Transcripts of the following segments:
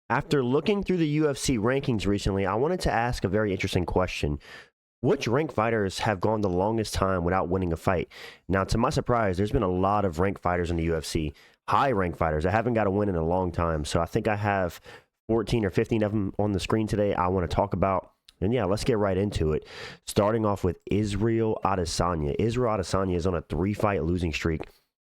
After looking through the UFC rankings recently, I wanted to ask a very interesting question. Which ranked fighters have gone the longest time without winning a fight? Now, to my surprise, there's been a lot of ranked fighters in the UFC, high ranked fighters that haven't got a win in a long time. So I think I have 14 or 15 of them on the screen today I want to talk about. And yeah, let's get right into it. Starting off with Israel Adesanya. Israel Adesanya is on a 3-fight losing streak,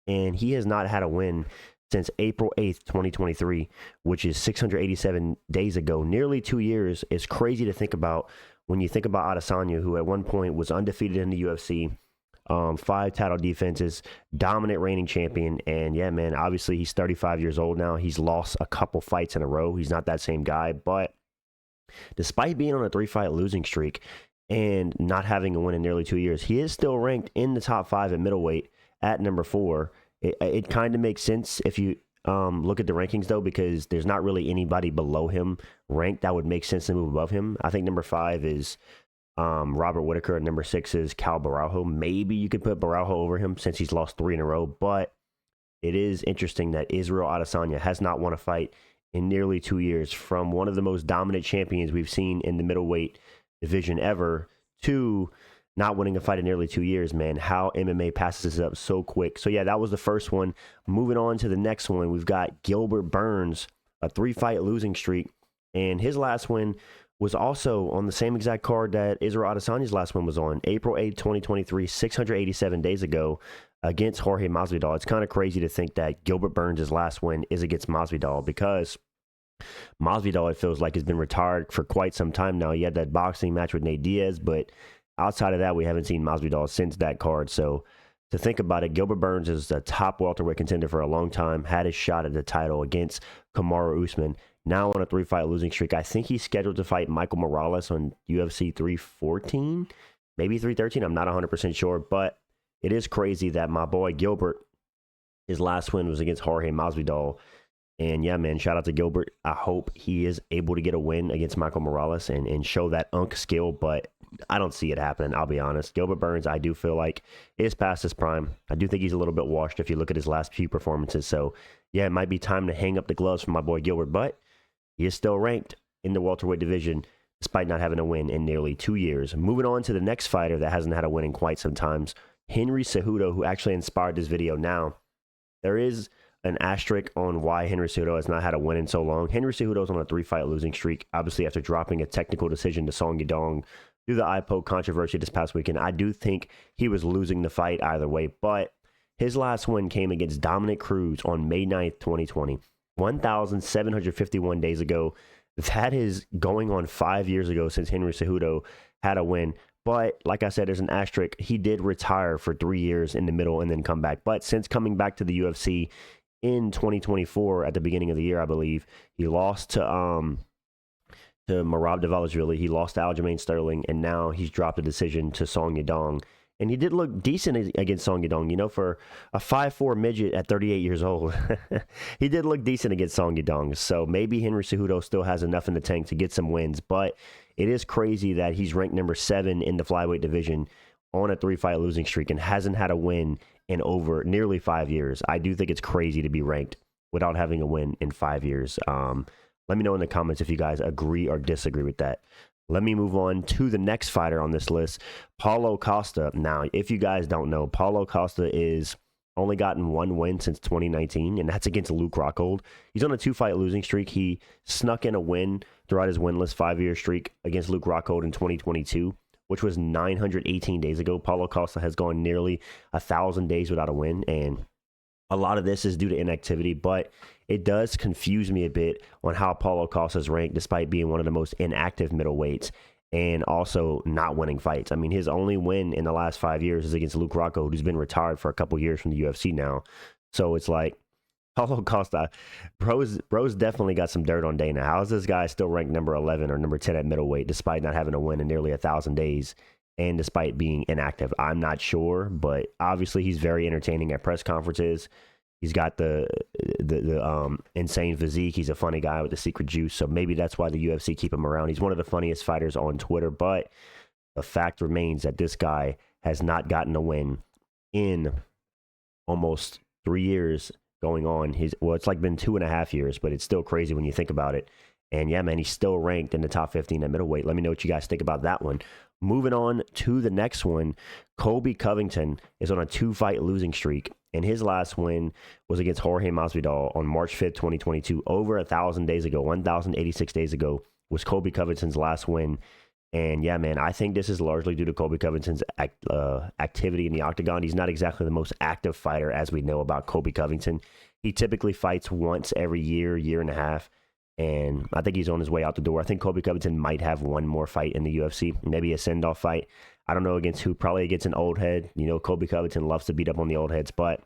and he has not had a win since April 8th, 2023, which is 687 days ago. Nearly 2 years. Is crazy to think about when you think about Adesanya, who at one point was undefeated in the UFC, 5 title defenses, dominant reigning champion. And yeah, man, obviously he's 35 years old now. He's lost a couple fights in a row. He's not that same guy, but despite being on a 3-fight losing streak and not having a win in nearly 2 years, he is still ranked in the top 5 at middleweight at number 4. It kind of makes sense if you look at the rankings, though, because there's not really anybody below him ranked that would make sense to move above him. I think number 5 is Robert Whittaker, and number 6 is Cal Baraujo. Maybe you could put Baraujo over him since he's lost 3 in a row, but it is interesting that Israel Adesanya has not won a fight in nearly 2 years, from one of the most dominant champions we've seen in the middleweight division ever to not winning a fight in nearly 2 years. Man, how MMA passes up so quick. So yeah, that was the first one. Moving on to the next one, we've got Gilbert Burns, a 3-fight losing streak, and his last win was also on the same exact card that Israel Adesanya's last win was on, April 8th, 2023, 687 days ago, against Jorge Masvidal. It's kind of crazy to think that Gilbert Burns' last win is against Masvidal, because Masvidal, it feels like, has been retired for quite some time now. He had that boxing match with Nate Diaz, but outside of that, we haven't seen Masvidal since that card. So to think about it, Gilbert Burns is a top welterweight contender for a long time, had his shot at the title against Kamaru Usman, now on a 3-fight losing streak. I think he's scheduled to fight Michael Morales on UFC 314, maybe 313. I'm not 100% sure, but it is crazy that my boy Gilbert, his last win was against Jorge Masvidal. And yeah, man, shout out to Gilbert. I hope he is able to get a win against Michael Morales and show that skill, but I don't see it happening, I'll be honest. Gilbert Burns, I do feel like, is past his prime. I do think he's a little bit washed if you look at his last few performances. So yeah, it might be time to hang up the gloves for my boy Gilbert, but he is still ranked in the welterweight division despite not having a win in nearly 2 years. Moving on to the next fighter that hasn't had a win in quite some time, Henry Cejudo, who actually inspired this video. Now, there is an asterisk on why Henry Cejudo has not had a win in so long. Henry Cejudo is on a 3-fight losing streak, obviously after dropping a technical decision to Song Yadong through the eye poke controversy this past weekend. I do think he was losing the fight either way, but his last win came against Dominic Cruz on May 9th, 2020, 1,751 days ago. That is going on 5 years ago since Henry Cejudo had a win. But like I said, there's an asterisk. He did retire for 3 years in the middle and then come back. But since coming back to the UFC in 2024 at the beginning of the year, I believe, he lost to Merab Dvalishvili, he lost to Aljamain Sterling, and now he's dropped a decision to Song Yadong. And he did look decent against Song Yadong, you know, for a 5'4" midget at 38 years old. He did look decent against Song Yadong. So maybe Henry Cejudo still has enough in the tank to get some wins. But it is crazy that he's ranked number 7 in the flyweight division on a 3-fight losing streak and hasn't had a win in over nearly 5 years. I do think it's crazy to be ranked without having a win in 5 years. Let me know in the comments if you guys agree or disagree with that. Let me move on to the next fighter on this list, Paulo Costa. Now, if you guys don't know, Paulo Costa is only gotten 1 win since 2019, and that's against Luke Rockhold. He's on a 2-fight losing streak. He snuck in a win throughout his winless 5-year streak against Luke Rockhold in 2022, which was 918 days ago. Paulo Costa has gone nearly 1,000 days without a win, and a lot of this is due to inactivity, but it does confuse me a bit on how Paulo Costa is ranked despite being one of the most inactive middleweights and also not winning fights. I mean, his only win in the last 5 years is against Luke Rockhold, who's been retired for a couple years from the UFC now. So it's like, Paulo Costa, bro's definitely got some dirt on Dana. How is this guy still ranked number 11 or number 10 at middleweight despite not having a win in nearly 1,000 days and despite being inactive? I'm not sure, but obviously he's very entertaining at press conferences. He's got the insane physique. He's a funny guy with the secret juice, so maybe that's why the UFC keep him around. He's one of the funniest fighters on Twitter, but the fact remains that this guy has not gotten a win in almost 3 years, going on. It's like been 2.5 years, but it's still crazy when you think about it. And yeah, man, he's still ranked in the top 15 at middleweight. Let me know what you guys think about that one. Moving on to the next one, Colby Covington is on a 2-fight losing streak, and his last win was against Jorge Masvidal on March 5th, 2022. Over 1,000 days ago, 1,086 days ago was Colby Covington's last win. And yeah, man, I think this is largely due to Colby Covington's activity in the octagon. He's not exactly the most active fighter, as we know about Colby Covington. He typically fights once every year, year and a half. And I think he's on his way out the door. I think Colby Covington might have one more fight in the UFC, maybe a send-off fight. I don't know against who, probably against an old head. You know, Colby Covington loves to beat up on the old heads, but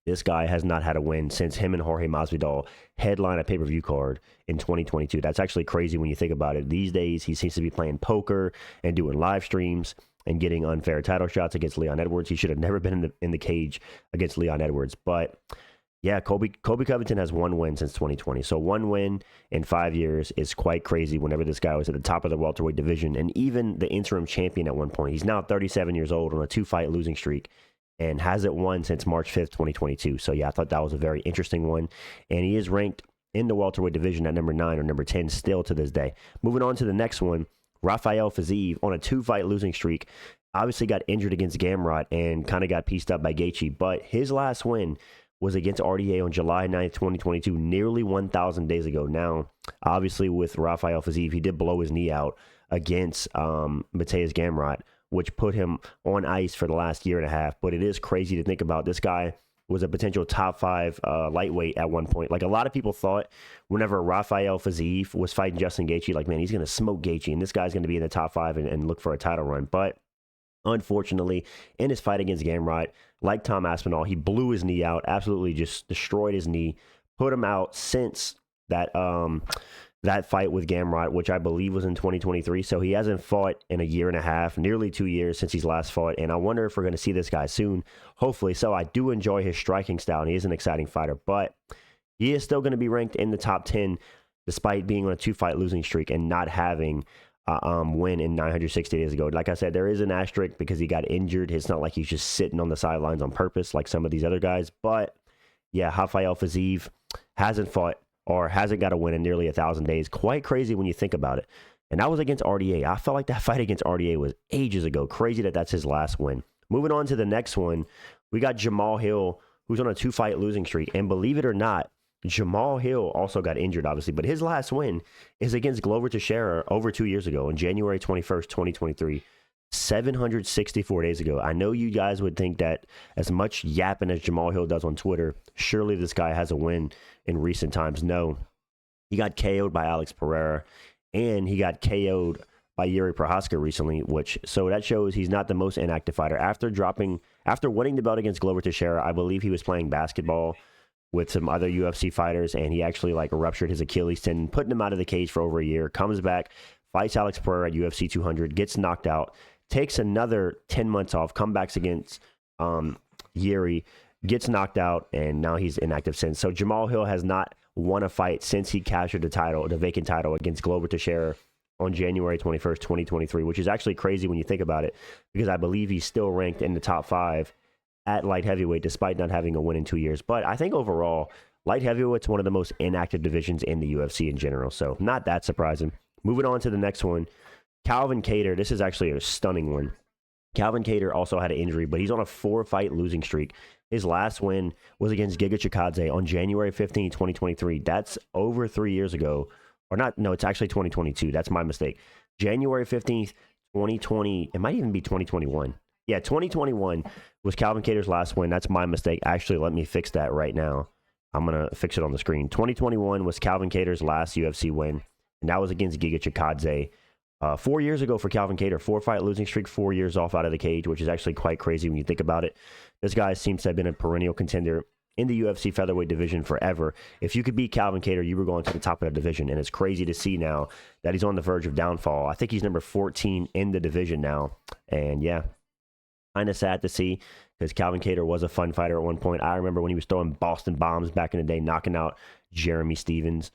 this guy has not had a win since him and Jorge Masvidal headline a pay-per-view card in 2022. That's actually crazy when you think about it. These days, he seems to be playing poker and doing live streams and getting unfair title shots against Leon Edwards. He should have never been in the cage against Leon Edwards, but yeah, Colby Covington has one win since 2020. So one win in 5 years is quite crazy whenever this guy was at the top of the welterweight division and even the interim champion at one point. He's now 37 years old on a 2-fight losing streak and hasn't won since March 5th, 2022. So yeah, I thought that was a very interesting one. And he is ranked in the welterweight division at number 9 or number 10 still to this day. Moving on to the next one, Rafael Fiziev on a 2-fight losing streak. Obviously got injured against Gamrot and kind of got pieced up by Gaethje, but his last win was against RDA on July 9th, 2022, nearly 1,000 days ago. Now, obviously, with Rafael Fiziev, he did blow his knee out against Mateusz Gamrot, which put him on ice for the last year and a half. But it is crazy to think about. This guy was a potential top 5 lightweight at one point. Like, a lot of people thought whenever Rafael Fiziev was fighting Justin Gaethje, like, man, he's going to smoke Gaethje, and this guy's going to be in the top 5 and look for a title run. But unfortunately, in his fight against Gamrot, like Tom Aspinall, he blew his knee out, absolutely just destroyed his knee, put him out since that that fight with Gamrot, which I believe was in 2023. So he hasn't fought in a year and a half, nearly 2 years since he's last fought. And I wonder if we're going to see this guy soon. Hopefully so. I do enjoy his striking style, and he is an exciting fighter, but he is still going to be ranked in the top 10 despite being on a 2-fight losing streak and not having win in 960 days ago. Like I said, there is an asterisk because he got injured. It's not like he's just sitting on the sidelines on purpose like some of these other guys. But yeah, Rafael Fiziev hasn't fought or hasn't got a win in nearly 1,000 days. Quite crazy when you think about it. And that was against RDA. I felt like that fight against RDA was ages ago. Crazy that that's his last win. Moving on to the next one, we got Jamahal Hill, who's on a 2-fight losing streak. And believe it or not, Jamahal Hill also got injured, obviously, but his last win is against Glover Teixeira over 2 years ago on January 21st, 2023, 764 days ago. I know you guys would think that as much yapping as Jamahal Hill does on Twitter, surely this guy has a win in recent times. No, he got KO'd by Alex Pereira, and he got KO'd by Yuri Prochazka recently, so that shows he's not the most inactive fighter. After winning the belt against Glover Teixeira, I believe he was playing basketball with some other UFC fighters, and he actually ruptured his Achilles tendon, putting him out of the cage for over a year, comes back, fights Alex Pereira at UFC 200, gets knocked out, takes another 10 months off, comebacks against Yuri, gets knocked out, and now he's inactive since. So Jamahal Hill has not won a fight since he captured the vacant title against Glover Teixeira on January 21st, 2023, which is actually crazy when you think about it, because I believe he's still ranked in the top 5 at light heavyweight, despite not having a win in 2 years. But I think overall, light heavyweight's one of the most inactive divisions in the UFC in general, so not that surprising. Moving on to the next one, Calvin Kattar. This is actually a stunning one. Calvin Kattar also had an injury, but he's on a 4-fight losing streak. His last win was against Giga Chikadze on January 15, 2023. That's over 3 years ago. Or not, no, it's actually 2022. That's my mistake. January 15th, 2020. It might even be 2021. Yeah, 2021 was Calvin Kattar's last win. That's my mistake. Actually, let me fix that right now. I'm going to fix it on the screen. 2021 was Calvin Kattar's last UFC win, and that was against Giga Chikadze. 4 years ago for Calvin Kattar, 4-fight losing streak, 4 years off out of the cage, which is actually quite crazy when you think about it. This guy seems to have been a perennial contender in the UFC featherweight division forever. If you could beat Calvin Kattar, you were going to the top of the division, and it's crazy to see now that he's on the verge of downfall. I think he's number 14 in the division now, and yeah, kind of sad to see because Calvin Kattar was a fun fighter at one point. I remember when he was throwing Boston bombs back in the day, knocking out Jeremy Stevens,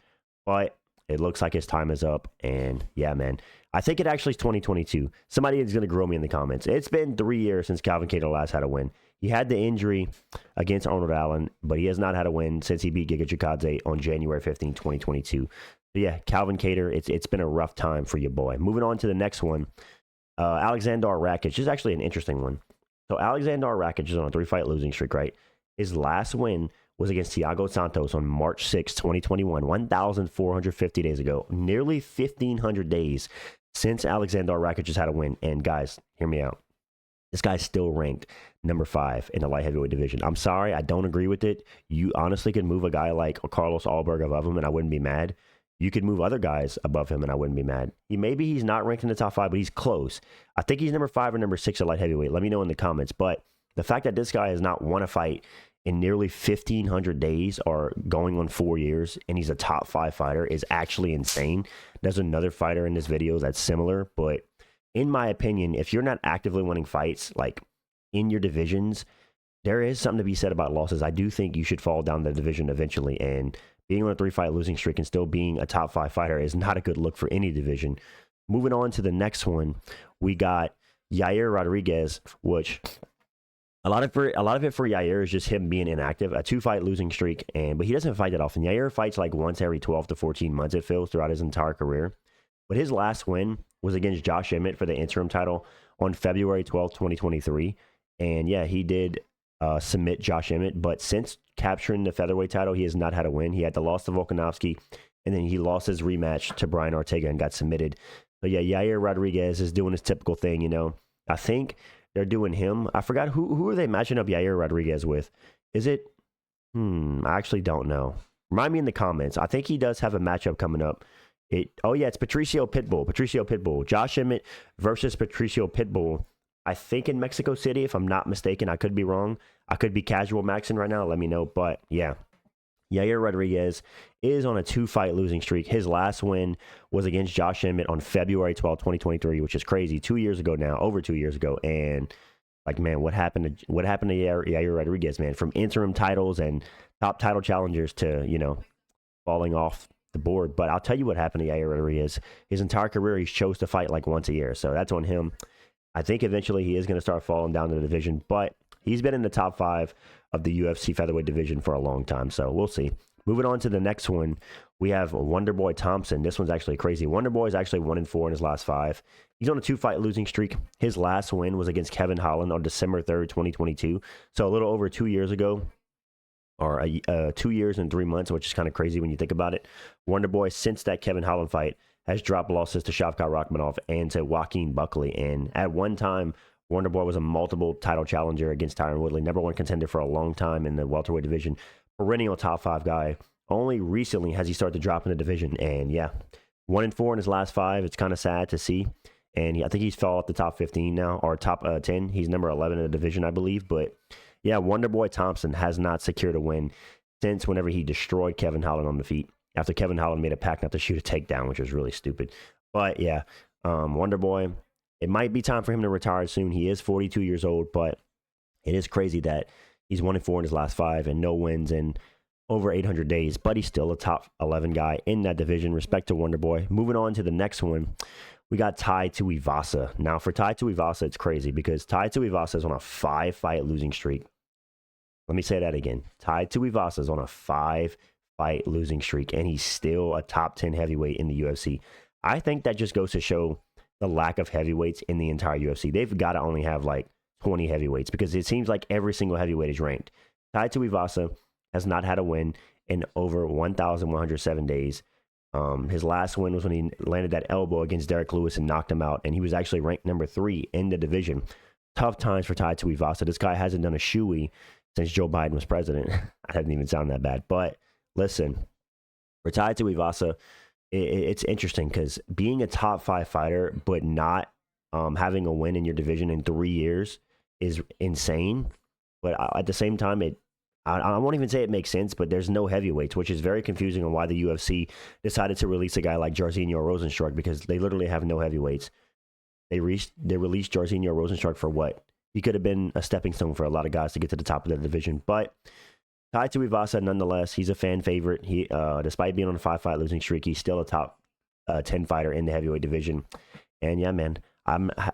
but it looks like his time is up, and yeah, man. I think it actually is 2022. Somebody is going to grill me in the comments. It's been 3 years since Calvin Kattar last had a win. He had the injury against Arnold Allen, but he has not had a win since he beat Giga Chikadze on January 15, 2022. So yeah, Calvin Kattar, it's been a rough time for your boy. Moving on to the next one, Aleksandar Rakic. This is actually an interesting one. So Aleksandar Rakic is on a 3-fight losing streak, right? His last win was against Thiago Santos on March 6, 2021, 1,450 days ago. Nearly 1,500 days since Aleksandar Rakic has had a win. And guys, hear me out. This guy's still ranked number 5 in the light heavyweight division. I'm sorry, I don't agree with it. You honestly could move a guy like Carlos Alberg above him, and I wouldn't be mad. You could move other guys above him, and I wouldn't be mad. Maybe he's not ranked in the top 5, but he's close. I think he's number 5 or number 6 at light heavyweight. Let me know in the comments. But the fact that this guy has not won a fight in nearly 1,500 days or going on 4 years, and he's a top 5 fighter is actually insane. There's another fighter in this video that's similar, but in my opinion, if you're not actively winning fights like in your divisions, there is something to be said about losses. I do think you should fall down the division eventually, and being on a 3-fight losing streak and still being a top 5 fighter is not a good look for any division. Moving on to the next one, we got Yair Rodriguez, which a lot of it for Yair is just him being inactive, a 2-fight losing streak, but he doesn't fight that often. Yair fights like once every 12 to 14 months, it feels, throughout his entire career. But his last win was against Josh Emmett for the interim title on February 12th, 2023. And yeah, he did submit Josh Emmett, but since capturing the featherweight title, he has not had a win. He had the loss to Volkanovski, and then he lost his rematch to Brian Ortega and got submitted. So yeah, Yair Rodriguez is doing his typical thing, you know. I think they're doing him. I forgot who are they matching up Yair Rodriguez with? Is it? I actually don't know. Remind me in the comments. I think he does have a matchup coming up. It's Patricio Pitbull. Josh Emmett versus Patricio Pitbull. I think in Mexico City, if I'm not mistaken. I could be wrong. I could be casual maxing right now. Let me know. But yeah, Yair Rodriguez is on a 2-fight losing streak. His last win was against Josh Emmett on February 12, 2023, which is crazy. 2 years ago now, over 2 years ago. And like, man, what happened to Yair Rodriguez, man? From interim titles and top title challengers to, you know, falling off the board. But I'll tell you what happened to Yair Rodriguez. His entire career, he chose to fight like once a year. So that's on him. I think eventually he is going to start falling down to the division, but he's been in the top 5 of the UFC featherweight division for a long time. So we'll see. Moving on to the next one, we have Wonderboy Thompson. This one's actually crazy. Wonderboy is actually 1-4 in his last 5. He's on a 2-fight losing streak. His last win was against Kevin Holland on December 3rd, 2022. So a little over 2 years ago, or 2 years and 3 months, which is kind of crazy when you think about it. Wonderboy, since that Kevin Holland fight, has dropped losses to Shavkat Rakhmonov and to Joaquin Buckley. And at one time, Wonderboy was a multiple title challenger against Tyron Woodley, number 1 contender for a long time in the welterweight division, perennial top 5 guy. Only recently has he started to drop in the division. And yeah, 1-4 in his last 5. It's kind of sad to see. And I think he's fell off the top 15 now, or top 10. He's number 11 in the division, I believe. But yeah, Wonderboy Thompson has not secured a win since whenever he destroyed Kevin Holland on the feet, after Kevin Holland made a pact not to shoot a takedown, which was really stupid. But yeah, Wonderboy, it might be time for him to retire soon. He is 42 years old, but it is crazy that he's 1-4 in his last 5 and no wins in over 800 days, but he's still a top 11 guy in that division. Respect to Wonderboy. Moving on to the next one, we got Tai Tuivasa. Now for Tai Tuivasa, it's crazy because Tai Tuivasa is on a 5-fight losing streak. Let me say that again. Tai Tuivasa is on a 5-fight losing streak, and he's still a top 10 heavyweight in the UFC. I think that just goes to show the lack of heavyweights in the entire UFC. They've got to only have like 20 heavyweights because it seems like every single heavyweight is ranked. Tai Tuivasa has not had a win in over 1,107 days. His last win was when he landed that elbow against Derek Lewis and knocked him out, and he was actually ranked number 3 in the division. Tough times for Tai Tuivasa. This guy hasn't done a shoey since Joe Biden was president. That didn't even sound that bad. But listen, for Tai Tuivasa, it's interesting because being a top 5 fighter but not having a win in your division in 3 years is insane. But at the same time, I won't even say it makes sense, but there's no heavyweights, which is very confusing on why the UFC decided to release a guy like Jairzinho Rozenstruik, because they literally have no heavyweights. They released Jairzinho Rozenstruik for what? He could have been a stepping stone for a lot of guys to get to the top of the division. But Tai Tuivasa, nonetheless, he's a fan favorite. He, despite being on a 5-fight losing streak, he's still a top 10 fighter in the heavyweight division. And yeah, man,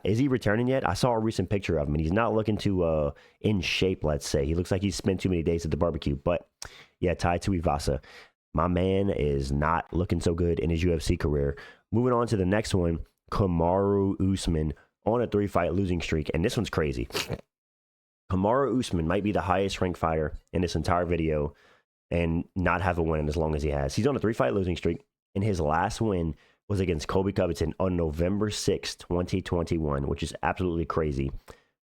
Is he returning yet? I saw a recent picture of him, and he's not looking too in shape, let's say. He looks like he's spent too many days at the barbecue. But yeah, Tai Tuivasa, my man is not looking so good in his UFC career. Moving on to the next one, Kamaru Usman on a 3-fight losing streak, and this one's crazy. Kamaru Usman might be the highest ranked fighter in this entire video and not have a win as long as he has. He's on a 3-fight losing streak, and his last win was against Colby Covington on November 6th, 2021, which is absolutely crazy.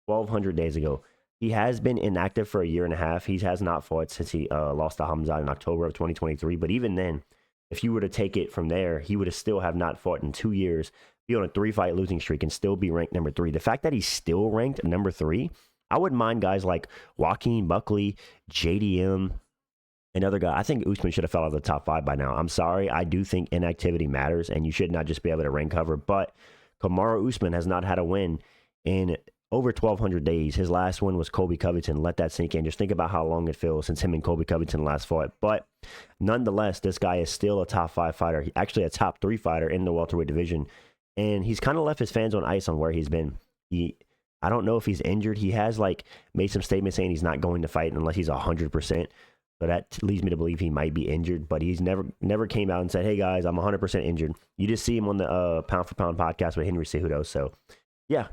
1,200 days ago. He has been inactive for a year and a half. He has not fought since he lost to Hamzat in October of 2023. But even then, if you were to take it from there, he would have still have not fought in 2 years, be on a 3-fight losing streak, and still be ranked number 3. The fact that he's still ranked number 3, I wouldn't mind guys like Joaquin Buckley, JDM, another guy. I think Usman should have fell out of the top 5 by now. I'm sorry. I do think inactivity matters, and you should not just be able to rank cover. But Kamaru Usman has not had a win in over 1,200 days. His last win was Colby Covington. Let that sink in. Just think about how long it feels since him and Colby Covington last fought. But nonetheless, this guy is still a top 5 fighter. Actually, a top 3 fighter in the welterweight division. And he's kind of left his fans on ice on where he's been. I don't know if he's injured. He has made some statements saying he's not going to fight unless he's 100%. So that leads me to believe he might be injured, but he's never came out and said, hey guys, I'm 100% injured. You just see him on the Pound for Pound podcast with Henry Cejudo. So yeah,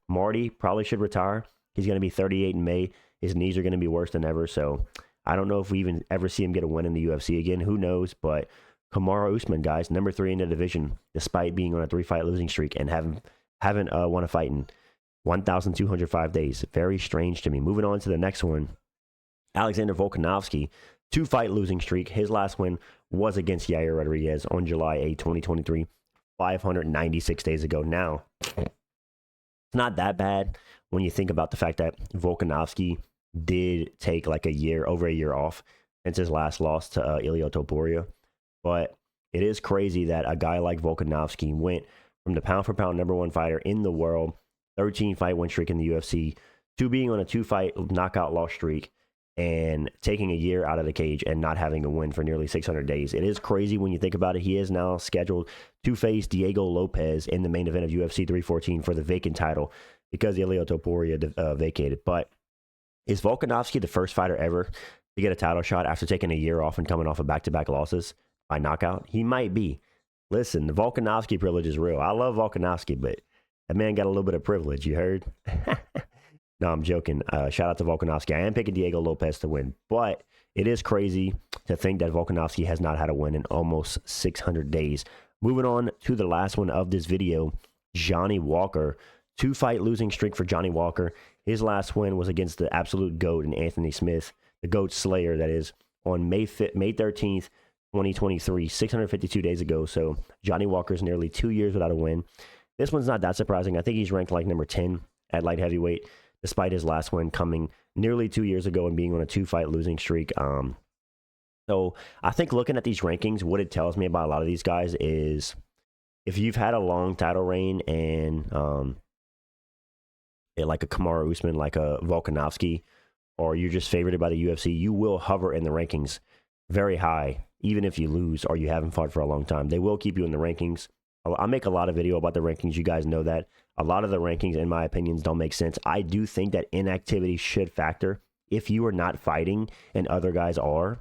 Marty probably should retire. He's going to be 38 in May. His knees are going to be worse than ever. So I don't know if we even ever see him get a win in the UFC again. Who knows? But Kamaru Usman, guys, number 3 in the division, despite being on a 3-fight losing streak and haven't won a fight in 1,205 days. Very strange to me. Moving on to the next one. Aleksandar Volkanovski, 2-fight losing streak. His last win was against Yair Rodriguez on July 8, 2023, 596 days ago. Now, it's not that bad when you think about the fact that Volkanovski did take over a year off since his last loss to Ilia Topuria. But it is crazy that a guy like Volkanovski went from the pound-for-pound number 1 fighter in the world, 13-fight win streak in the UFC, to being on a 2-fight knockout loss streak, and taking a year out of the cage and not having a win for nearly 600 days. It is crazy when you think about it. He is now scheduled to face Diego Lopez in the main event of UFC 314 for the vacant title because Ilia Topuria vacated. But is Volkanovski the first fighter ever to get a title shot after taking a year off and coming off of back-to-back losses by knockout? He might be. Listen, the Volkanovski privilege is real. I love Volkanovski, but that man got a little bit of privilege, you heard? No, I'm joking. Shout out to Volkanovski. I am picking Diego Lopez to win, but it is crazy to think that Volkanovski has not had a win in almost 600 days. Moving on to the last one of this video, Johnnie Walker. 2-fight losing streak for Johnnie Walker. His last win was against the absolute GOAT in Anthony Smith, the GOAT Slayer, that is, on May 13th, 2023, 652 days ago. So Johnnie Walker's nearly 2 years without a win. This one's not that surprising. I think he's ranked number 10 at light heavyweight, despite his last win coming nearly 2 years ago and being on a 2-fight losing streak. So I think looking at these rankings, what it tells me about a lot of these guys is if you've had a long title reign and like a Kamaru Usman, like a Volkanovski, or you're just favored by the UFC, you will hover in the rankings very high, even if you lose or you haven't fought for a long time. They will keep you in the rankings. I make a lot of video about the rankings. You guys know that. A lot of the rankings, in my opinions, don't make sense. I do think that inactivity should factor. If you are not fighting and other guys are,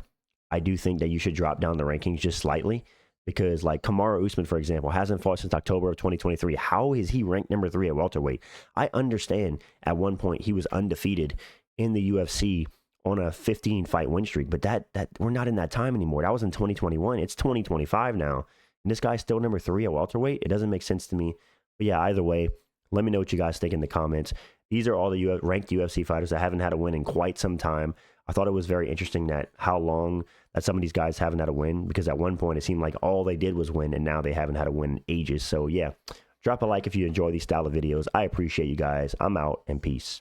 I do think that you should drop down the rankings just slightly. Because like Kamaru Usman, for example, hasn't fought since October of 2023. How is he ranked number 3 at welterweight? I understand at one point he was undefeated in the UFC on a 15-fight win streak. But that we're not in that time anymore. That was in 2021. It's 2025 now. And this guy's still number 3 at welterweight. It doesn't make sense to me. But yeah, either way, let me know what you guys think in the comments. These are all the ranked UFC fighters that haven't had a win in quite some time. I thought it was very interesting that how long that some of these guys haven't had a win, because at one point it seemed like all they did was win, and now they haven't had a win in ages. So yeah, drop a like if you enjoy these style of videos. I appreciate you guys. I'm out, and peace.